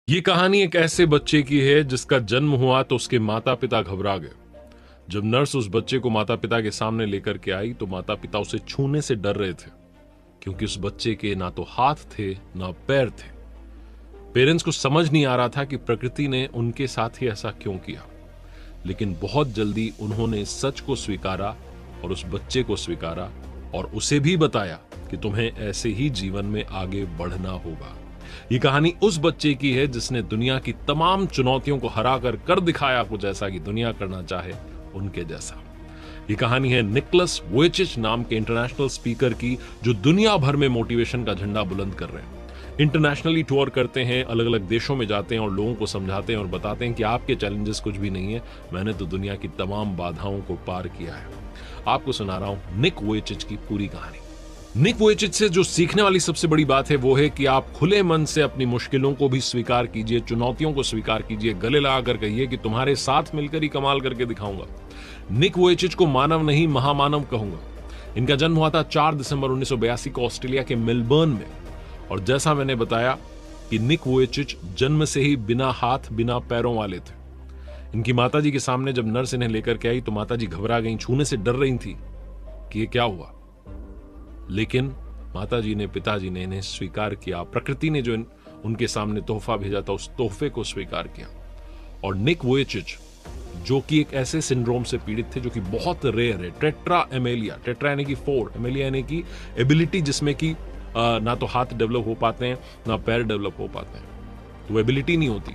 ये कहानी एक ऐसे बच्चे की है जिसका जन्म हुआ तो उसके माता पिता घबरा गए। जब नर्स उस बच्चे को माता पिता के सामने लेकर के आई तो माता पिता उसे छूने से डर रहे थे, क्योंकि उस बच्चे के ना तो हाथ थे ना पैर थे। पेरेंट्स को समझ नहीं आ रहा था कि प्रकृति ने उनके साथ ही ऐसा क्यों किया, लेकिन बहुत जल्दी उन्होंने सच को स्वीकारा और उस बच्चे को स्वीकारा और उसे भी बताया कि तुम्हें ऐसे ही जीवन में आगे बढ़ना होगा। ये कहानी उस बच्चे की है जिसने दुनिया की तमाम चुनौतियों को हरा कर दिखाया कुछ ऐसा कि दुनिया करना चाहे उनके जैसा। ये कहानी है निकोलस वुइचिच नाम के इंटरनेशनल स्पीकर की, जो दुनिया भर में मोटिवेशन का झंडा बुलंद कर रहे हैं। इंटरनेशनली टूर करते हैं, अलग अलग देशों में जाते हैं और लोगों को समझाते हैं और बताते हैं कि आपके चैलेंजेस कुछ भी नहीं है, मैंने तो दुनिया की तमाम बाधाओं को पार किया है। आपको सुना रहा हूं निक वुइचिच की पूरी कहानी। निक वुइचिच से जो सीखने वाली सबसे बड़ी बात है वो है कि आप खुले मन से अपनी मुश्किलों को भी स्वीकार कीजिए, चुनौतियों को स्वीकार कीजिए, गले लगाकर कहिए कि तुम्हारे साथ मिलकर ही कमाल करके दिखाऊंगा। निक वुइचिच को मानव नहीं महामानव कहूंगा। इनका जन्म हुआ था 4 दिसंबर 1982 को ऑस्ट्रेलिया के मेलबर्न में। और जैसा मैंने बताया कि निक वुइचिच जन्म से ही बिना हाथ बिना पैरों वाले थे। इनकी माताजी के सामने जब नर्स इन्हें लेकर के आई तो माताजी घबरा गईं, छूने से डर रही थी कि ये क्या हुआ। लेकिन माताजी ने, पिताजी ने इन्हें स्वीकार किया। प्रकृति ने जो उनके सामने तोहफा भेजा था उस तोहफे को स्वीकार किया। और निक वुइचिच जो कि एक ऐसे सिंड्रोम से पीड़ित थे जो कि बहुत रेयर है, टेट्रा एमेलिया, टेट्रा यानी कि 4, एमेलिया यानी कि एबिलिटी, जिसमें कि ना तो हाथ डेवलप हो पाते हैं ना पैर डेवलप हो पाते हैं, तो वो एबिलिटी नहीं होती।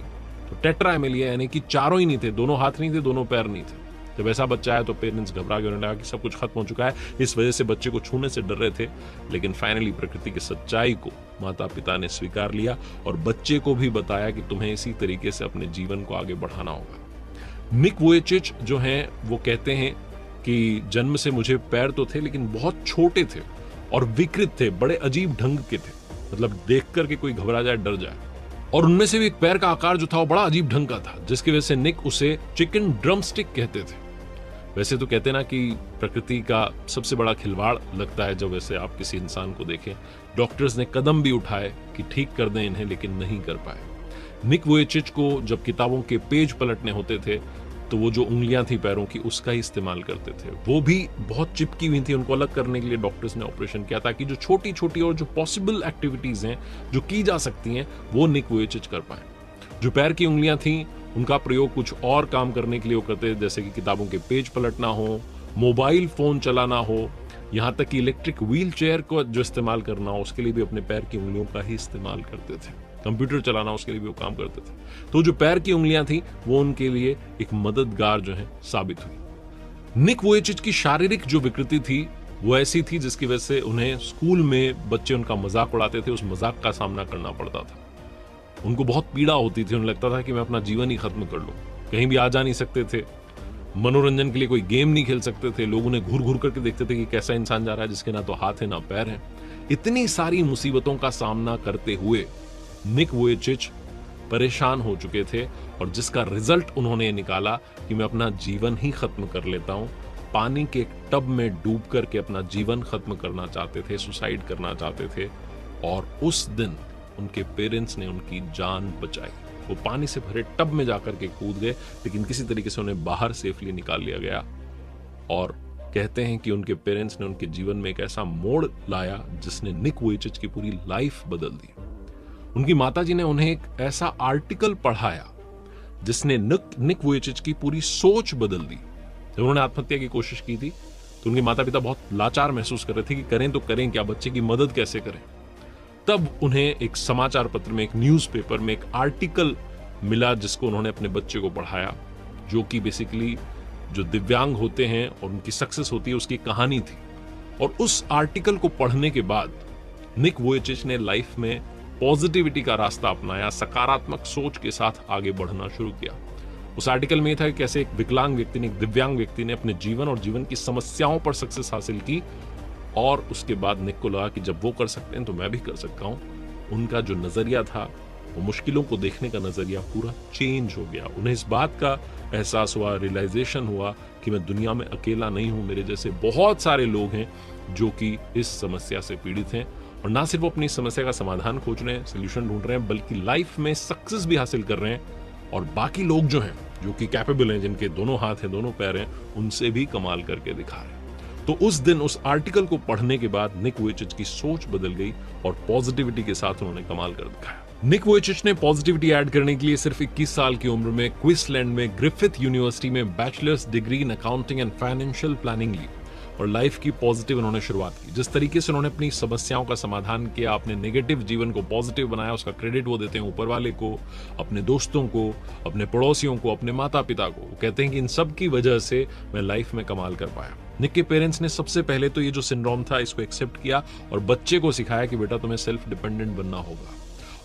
तो टेट्रा एमेलिया यानी कि चारों ही नहीं थे, दोनों हाथ नहीं थे, दोनों पैर नहीं थे। जब ऐसा बच्चा आया तो पेरेंट्स घबरा गए, उन्होंने कहा कि सब कुछ खत्म हो चुका है। इस वजह से बच्चे को छूने से डर रहे थे, लेकिन फाइनली प्रकृति की सच्चाई को माता पिता ने स्वीकार लिया और बच्चे को भी बताया कि तुम्हें इसी तरीके से अपने जीवन को आगे बढ़ाना होगा। निक वुइचिच जो हैं वो कहते हैं कि जन्म से मुझे पैर तो थे लेकिन बहुत छोटे थे और विकृत थे, बड़े अजीब ढंग के थे, मतलब देख करके कोई घबरा जाए, डर जाए। और उनमें से भी एक पैर का आकार जो था वो बड़ा अजीब ढंग का था, जिसकी वजह से निक उसे चिकन ड्रमस्टिक कहते थे। वैसे तो कहते हैं ना कि प्रकृति का सबसे बड़ा खिलवाड़ लगता है जब वैसे आप किसी इंसान को देखें। डॉक्टर्स ने कदम भी उठाए कि ठीक कर दें इन्हें, लेकिन नहीं कर पाए। निक वुइचिच को जब किताबों के पेज पलटने होते थे तो वो जो उंगलियां थी पैरों की उसका ही इस्तेमाल करते थे। वो भी बहुत चिपकी हुई थी, उनको अलग करने के लिए डॉक्टर्स ने ऑपरेशन किया ताकि जो छोटी छोटी और जो पॉसिबल एक्टिविटीज हैं जो की जा सकती हैं वो निक वुइचिच कर पाए। जो पैर की उंगलियां थी उनका प्रयोग कुछ और काम करने के लिए वो करते थे, जैसे कि किताबों के पेज पलटना हो, मोबाइल फोन चलाना हो, यहां तक कि इलेक्ट्रिक व्हील चेयर को जो इस्तेमाल करना हो उसके लिए भी अपने पैर की उंगलियों का ही इस्तेमाल करते थे। कंप्यूटर चलाना उसके लिए भी वो काम करते थे। तो जो पैर की उंगलियां थी वो उनके लिए एक मददगार जो है साबित हुई। निक वुइचिच की शारीरिक जो विकृति थी वो ऐसी थी जिसकी वजह से उन्हें स्कूल में बच्चे उनका मजाक उड़ाते थे, उस मजाक का सामना करना पड़ता था। उनको बहुत पीड़ा होती थी, उन्हें लगता था कि मैं अपना जीवन ही खत्म कर लूं। कहीं भी आ जा नहीं सकते थे, मनोरंजन के लिए कोई गेम नहीं खेल सकते थे, लोग उन्हें घूर घूर करके देखते थे कि कैसा इंसान जा रहा है जिसके ना तो हाथ है ना पैर है। इतनी सारी मुसीबतों का सामना करते हुए निक वुइचिच परेशान हो चुके थे और जिसका रिजल्ट उन्होंने निकाला कि मैं अपना जीवन ही खत्म कर लेता हूं। पानी के एक टब में डूब करके अपना जीवन खत्म करना चाहते थे, सुसाइड करना चाहते थे। और उस दिन उनके पेरेंट्स ने उनकी जान बचाई। वो पानी से भरे टब में जाकर के कूद गए, लेकिन किसी तरीके से उन्हें बाहर सेफली निकाल लिया गया। और कहते हैं कि उनके पेरेंट्स ने उनके जीवन में एक ऐसा मोड़ लाया जिसने निक वुइचिच की पूरी लाइफ बदल दी। उनकी माताजी ने उन्हें एक ऐसा आर्टिकल पढ़ाया जिसने निक वुइचिच की पूरी सोच बदल दी। जब उन्होंने आत्महत्या की कोशिश की थी तो उनके माता पिता बहुत लाचार महसूस कर रहे थे कि करें तो करें क्या, बच्चे की मदद कैसे करें। तब उन्हें एक समाचार पत्र में, एक न्यूज़पेपर में एक आर्टिकल मिला जिसको उन्होंने अपने बच्चे को पढ़ाया, जो कि बेसिकली जो दिव्यांग होते हैं और उनकी सक्सेस होती है उसकी कहानी थी। और उस आर्टिकल को पढ़ने के बाद निक वुइचिच ने लाइफ में पॉजिटिविटी का रास्ता अपनाया, सकारात्मक सोच के साथ आगे बढ़ना शुरू किया। उस आर्टिकल में यह था कि कैसे एक विकलांग व्यक्ति ने, एक दिव्यांग व्यक्ति ने अपने जीवन और जीवन की समस्याओं पर सक्सेस हासिल की। और उसके बाद निक को लगा कि जब वो कर सकते हैं तो मैं भी कर सकता हूं। उनका जो नजरिया था, वो मुश्किलों को देखने का नजरिया पूरा चेंज हो गया। उन्हें इस बात का एहसास हुआ, रियलाइजेशन हुआ कि मैं दुनिया में अकेला नहीं हूं, मेरे जैसे बहुत सारे लोग हैं जो कि इस समस्या से पीड़ित हैं। और ना सिर्फ वो अपनी समस्या का समाधान खोज रहे हैं, सोल्यूशन ढूंढ रहे हैं, बल्कि लाइफ में सक्सेस भी हासिल कर रहे हैं और बाकी लोग जो हैं, जो कि कैपेबल हैं, जिनके दोनों हाथ हैं, दोनों पैर हैं, उनसे भी कमाल करके दिखा रहे हैं। तो उस दिन उस आर्टिकल को पढ़ने के बाद निक वुइचिच की सोच बदल गई और पॉजिटिविटी के साथ उन्होंने कमाल कर दिखाया। निक वुइचिच ने पॉजिटिविटी ऐड करने के लिए सिर्फ 21 साल की उम्र में क्विंसलैंड में ग्रिफिथ यूनिवर्सिटी में bachelor's degree in accounting and financial planning ली और लाइफ की पॉजिटिव उन्होंने शुरुआत की। जिस तरीके से उन्होंने अपनी समस्याओं का समाधान किया, अपने नेगेटिव जीवन को पॉजिटिव बनाया, उसका क्रेडिट वो देते हैं ऊपर वाले को, अपने दोस्तों को, अपने पड़ोसियों को, अपने माता पिता को। वो कहते हैं कि इन सब की वजह से मैं लाइफ में कमाल कर पाया। निक के पेरेंट्स ने सबसे पहले तो ये जो सिंड्रोम था इसको एक्सेप्ट किया और बच्चे को सिखाया कि बेटा तुम्हें सेल्फ डिपेंडेंट बनना होगा।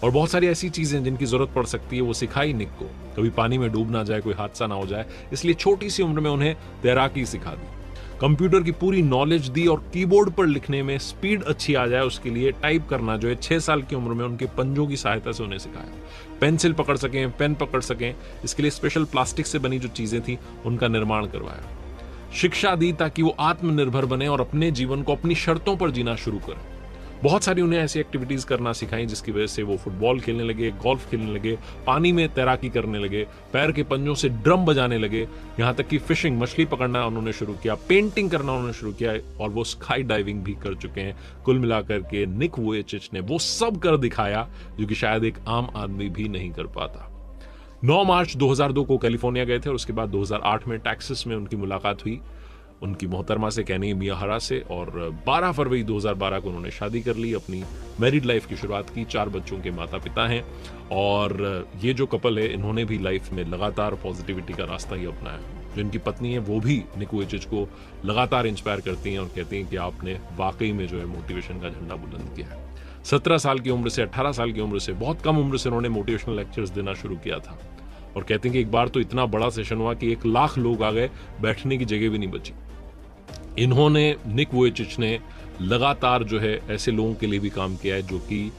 और बहुत सारी ऐसी चीजें जिनकी जरूरत पड़ सकती है वो सिखाई निक को। कभी पानी में डूब ना जाए, कोई हादसा ना हो जाए, इसलिए छोटी सी उम्र में उन्हें तैराकी सिखा दी। कंप्यूटर की पूरी नॉलेज दी और कीबोर्ड पर लिखने में स्पीड अच्छी आ जाए उसके लिए टाइप करना जो है 6 साल की उम्र में उनके पंजों की सहायता से उन्हें सिखाया। पेंसिल पकड़ सकें, पेन पकड़ सकें, इसके लिए स्पेशल प्लास्टिक से बनी जो चीजें थी उनका निर्माण करवाया। शिक्षा दी ताकि वो आत्मनिर्भर बने और अपने जीवन को अपनी शर्तों पर जीना शुरू करें। बहुत सारी उन्हें ऐसी एक्टिविटीज करना सिखाई जिसकी वजह से वो फुटबॉल खेलने लगे, गोल्फ खेलने लगे, पानी में तैराकी करने लगे, पैर के पंजों से ड्रम बजाने लगे, यहाँ तक कि फिशिंग, मछली पकड़ना उन्होंने शुरू किया, पेंटिंग करना उन्होंने शुरू किया और वो स्काई डाइविंग भी कर चुके हैं। कुल मिलाकर के निक वुइचिच ने वो सब कर दिखाया जो कि शायद एक आम आदमी भी नहीं कर पाता। 9 मार्च 2002 को कैलिफोर्निया गए थे और उसके बाद 2008 में टेक्सास में उनकी मुलाकात हुई उनकी मोहतरमा से, कैनी मियाहरा से, और 12 फरवरी 2012 को उन्होंने शादी कर ली, अपनी मैरिड लाइफ की शुरुआत की। 4 बच्चों के माता पिता हैं और ये जो कपल है इन्होंने भी लाइफ में लगातार पॉजिटिविटी का रास्ता ही अपनाया। जो इनकी पत्नी है वो भी निक वुइचिच को लगातार इंस्पायर करती हैं और कहती हैं कि आपने वाकई में जो है मोटिवेशन का झंडा बुलंद किया है। 17 साल की उम्र से 18 साल की उम्र से, बहुत कम उम्र से उन्होंने मोटिवेशनल लेक्चर्स देना शुरू किया था और कहते हैं कि एक बार तो इतना बड़ा सेशन हुआ कि 1 लाख लोग आ गए, बैठने की जगह भी नहीं बची। इन्होंने, निक वुइचिच ने लगातार जो है ऐसे लोगों के लिए भी काम किया है जो कि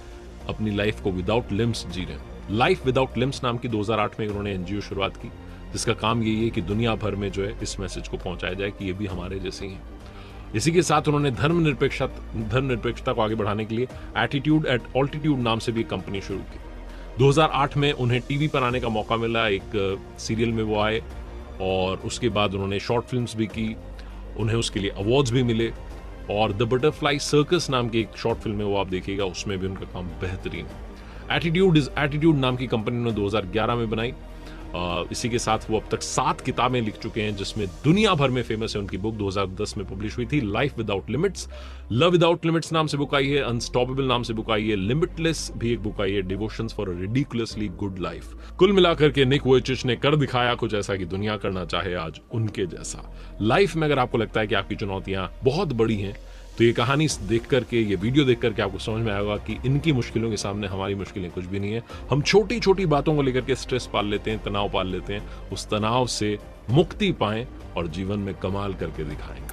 अपनी लाइफ को विदाउट लिम्स जी रहे हैं। लाइफ विदाउट लिम्स नाम की 2008 में उन्होंने एनजीओ शुरुआत की जिसका काम यही है कि दुनिया भर में जो है इस मैसेज को पहुंचाया जाए कि ये भी हमारे जैसे ही हैं। इसी के साथ उन्होंने धर्मनिरपेक्षता को आगे बढ़ाने के लिए एटीट्यूड एट ऑल्टीट्यूड नाम से भी कंपनी शुरू की। 2008 में उन्हें टीवी पर आने का मौका मिला, एक सीरियल में वो आए और उसके बाद उन्होंने शॉर्ट फिल्म्स भी की, उन्हें उसके लिए अवार्ड्स भी मिले और द बटरफ्लाई सर्कस नाम की एक शॉर्ट फिल्म है वो आप देखिएगा, उसमें भी उनका काम बेहतरीन है। एटीट्यूड नाम की कंपनी उन्होंने 2011 में बनाई। इसी के साथ वो अब तक 7 किताबें लिख चुके हैं जिसमें दुनिया भर में फेमस है उनकी बुक 2010 में पब्लिश हुई थी, life without limits. Love without limits नाम से बुक आई है, अनस्टॉपेबल नाम से बुक आई है, लिमिटलेस भी एक बुक आई है, devotions for a ridiculously good life. कुल मिलाकर के निक वुइचिच ने कर दिखाया कुछ ऐसा कि दुनिया करना चाहे आज उनके जैसा। लाइफ में अगर आपको लगता है कि आपकी चुनौतियां बहुत बड़ी हैं तो ये कहानी देख करके, ये वीडियो देख करके आपको समझ में आएगा कि इनकी मुश्किलों के सामने हमारी मुश्किलें कुछ भी नहीं है। हम छोटी छोटी बातों को लेकर के स्ट्रेस पाल लेते हैं, तनाव पाल लेते हैं, उस तनाव से मुक्ति पाएं और जीवन में कमाल करके दिखाएं।